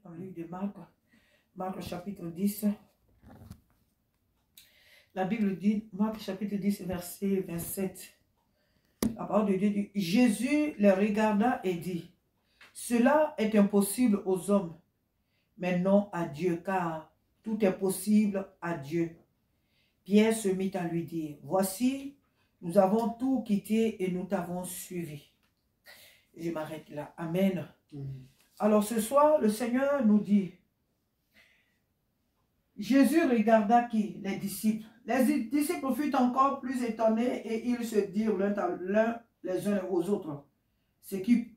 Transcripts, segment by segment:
dans le livre de Marc. Marc chapitre 10. La Bible dit, Marc chapitre 10, verset 27. La parole de Dieu dit, Jésus les regarda et dit, cela est impossible aux hommes, mais non à Dieu, car tout est possible à Dieu. Pierre se mit à lui dire, voici, nous avons tout quitté et nous t'avons suivi. Je m'arrête là. Amen. Alors ce soir, le Seigneur nous dit, Jésus regarda qui? Les disciples. Les disciples furent encore plus étonnés et ils se dirent l'un les uns aux autres, qui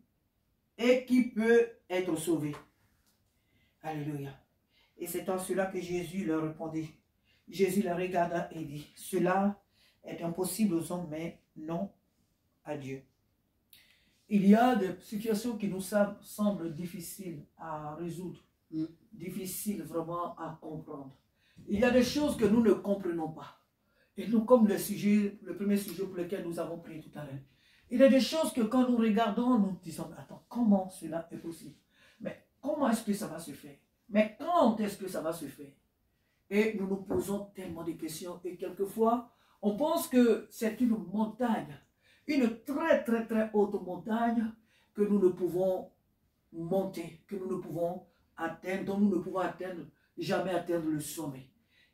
peut être sauvé. Alléluia. Et c'est en cela que Jésus leur répondit. Jésus les regarda et dit, cela est impossible aux hommes, mais non à Dieu. Il y a des situations qui nous semblent difficiles à résoudre, difficiles vraiment à comprendre. Il y a des choses que nous ne comprenons pas. Et nous, comme le premier sujet pour lequel nous avons prié tout à l'heure, il y a des choses que quand nous regardons, nous disons, attends, comment cela est possible? Mais comment est-ce que ça va se faire? Mais quand est-ce que ça va se faire? Et nous nous posons tellement de questions et quelquefois, on pense que c'est une montagne, une très très très haute montagne que nous ne pouvons monter, que nous ne pouvons atteindre, dont nous ne pouvons jamais atteindre le sommet.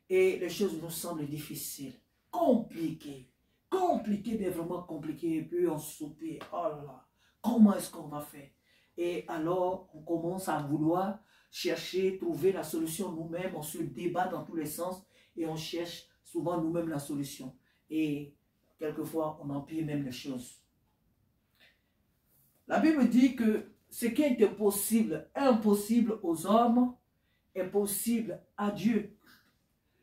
Et les choses nous semblent difficiles, compliquées, mais vraiment compliquées. Et puis on soupire, oh là là, comment est-ce qu'on va faire? Et alors on commence à vouloir chercher, trouver la solution nous-mêmes, on se débat dans tous les sens et on cherche souvent nous-mêmes la solution. Et quelquefois, on empire même les choses. La Bible dit que ce qui est impossible aux hommes, est possible à Dieu.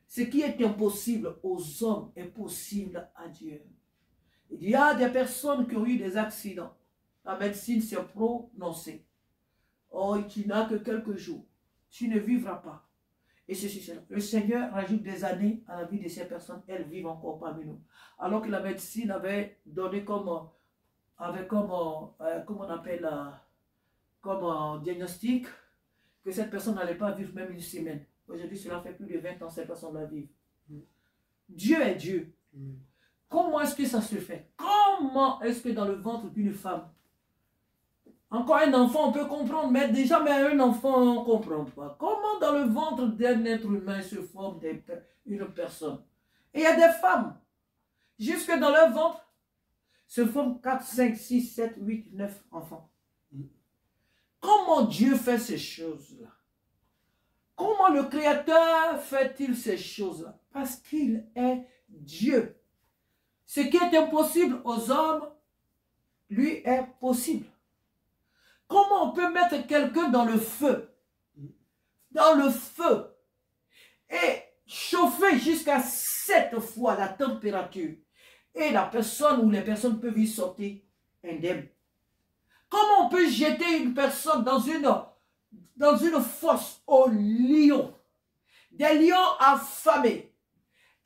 Ce qui est impossible aux hommes est possible à Dieu. Il y a des personnes qui ont eu des accidents. La médecine s'est prononcée. Oh, tu n'as que quelques jours. Tu ne vivras pas. Et ceci, cela. Le Seigneur rajoute des années à la vie de ces personnes. Elles vivent encore parmi nous. Alors que la médecine avait donné comme diagnostic que cette personne n'allait pas vivre même une semaine. Aujourd'hui, cela fait plus de 20 ans que cette personne la vivre. Dieu est Dieu. Comment est-ce que ça se fait? Comment est-ce que dans le ventre d'une femme, encore un enfant, on peut comprendre, mais déjà, un enfant, on ne comprend pas. Comment dans le ventre d'un être humain se forme une personne? Et il y a des femmes, jusque dans leur ventre, se forment 4, 5, 6, 7, 8, 9 enfants. Comment Dieu fait ces choses-là? Comment le Créateur fait-il ces choses-là? Parce qu'il est Dieu. Ce qui est impossible aux hommes, lui est possible. Comment on peut mettre quelqu'un dans le feu? Dans le feu. Et chauffer jusqu'à 7 fois la température. Et la personne ou les personnes peuvent y sortir indemnes. Comment on peut jeter une personne dans une fosse aux lions? Des lions affamés.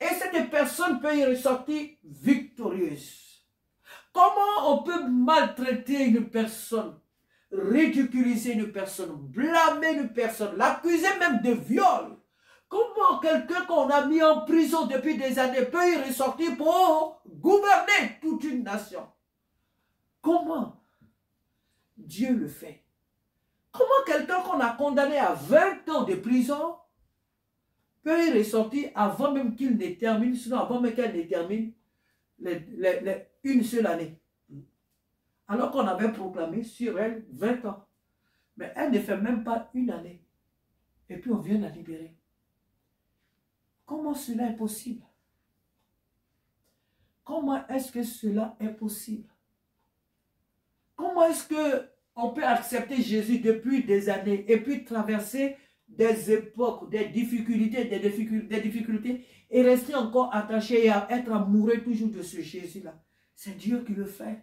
Et cette personne peut y ressortir victorieuse. Comment on peut maltraiter une personne? Ridiculiser une personne, blâmer une personne, l'accuser même de viol. Comment quelqu'un qu'on a mis en prison depuis des années peut y ressortir pour gouverner toute une nation? Comment Dieu le fait? Comment quelqu'un qu'on a condamné à 20 ans de prison peut y ressortir avant même qu'il ne termine, sinon avant même qu'elle ne termine une seule année? Alors qu'on avait proclamé sur elle 20 ans. Mais elle ne fait même pas une année. Et puis on vient la libérer. Comment cela est possible? Comment est-ce que cela est possible? Comment est-ce qu'on peut accepter Jésus depuis des années et puis traverser des époques, des difficultés et rester encore attaché et à être amoureux toujours de ce Jésus-là? C'est Dieu qui le fait.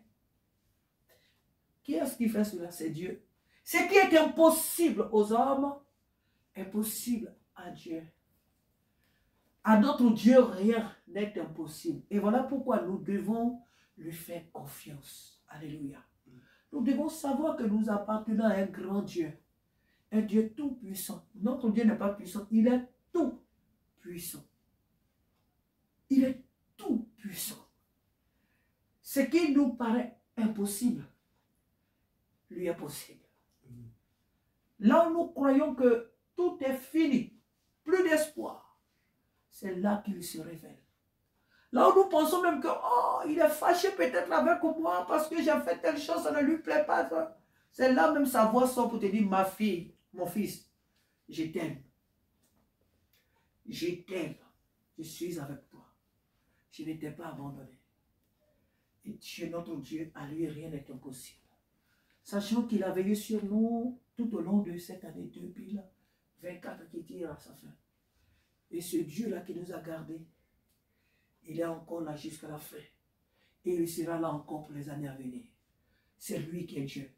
Qui est-ce qui fait cela? C'est Dieu. Ce qui est impossible aux hommes est possible à Dieu. À notre Dieu, rien n'est impossible. Et voilà pourquoi nous devons lui faire confiance. Alléluia. Nous devons savoir que nous appartenons à un grand Dieu. un Dieu tout puissant. Notre Dieu n'est pas puissant, il est tout puissant. Il est tout puissant. Ce qui nous paraît impossible, lui est possible. Là où nous croyons que tout est fini, plus d'espoir, c'est là qu'il se révèle. Là où nous pensons même que, oh, il est fâché peut-être avec moi parce que j'ai fait telle chose, ça ne lui plaît pas. C'est là même sa voix sort pour te dire, ma fille, mon fils, je t'aime. Je t'aime. Je suis avec toi. Je ne t'ai pas abandonné. Et Dieu, notre Dieu, à lui, rien n'est impossible. Sachant qu'il a veillé sur nous tout au long de cette année 2024 qui tire à sa fin. Et ce Dieu-là qui nous a gardés, il est encore là jusqu'à la fin. Et il sera là encore pour les années à venir. C'est lui qui est Dieu.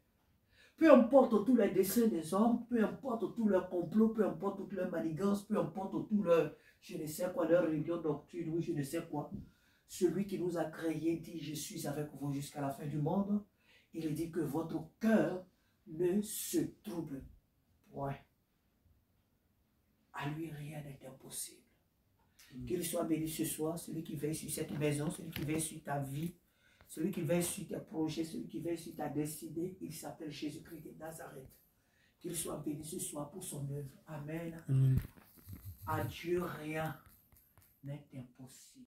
Peu importe tous les desseins des hommes, peu importe tous leurs complots, peu importe toutes leurs manigances, peu importe tous leurs, je ne sais quoi, leurs réunions nocturnes, ou je ne sais quoi. Celui qui nous a créés dit, je suis avec vous jusqu'à la fin du monde. Il dit que votre cœur ne se trouble point. À lui, rien n'est impossible. Qu'il soit béni ce soir, celui qui veille sur cette maison, celui qui veille sur ta vie, celui qui veille sur tes projets, celui qui veille sur ta destinée, il s'appelle Jésus-Christ de Nazareth. Qu'il soit béni ce soir pour son œuvre. Amen. À Dieu, rien n'est impossible.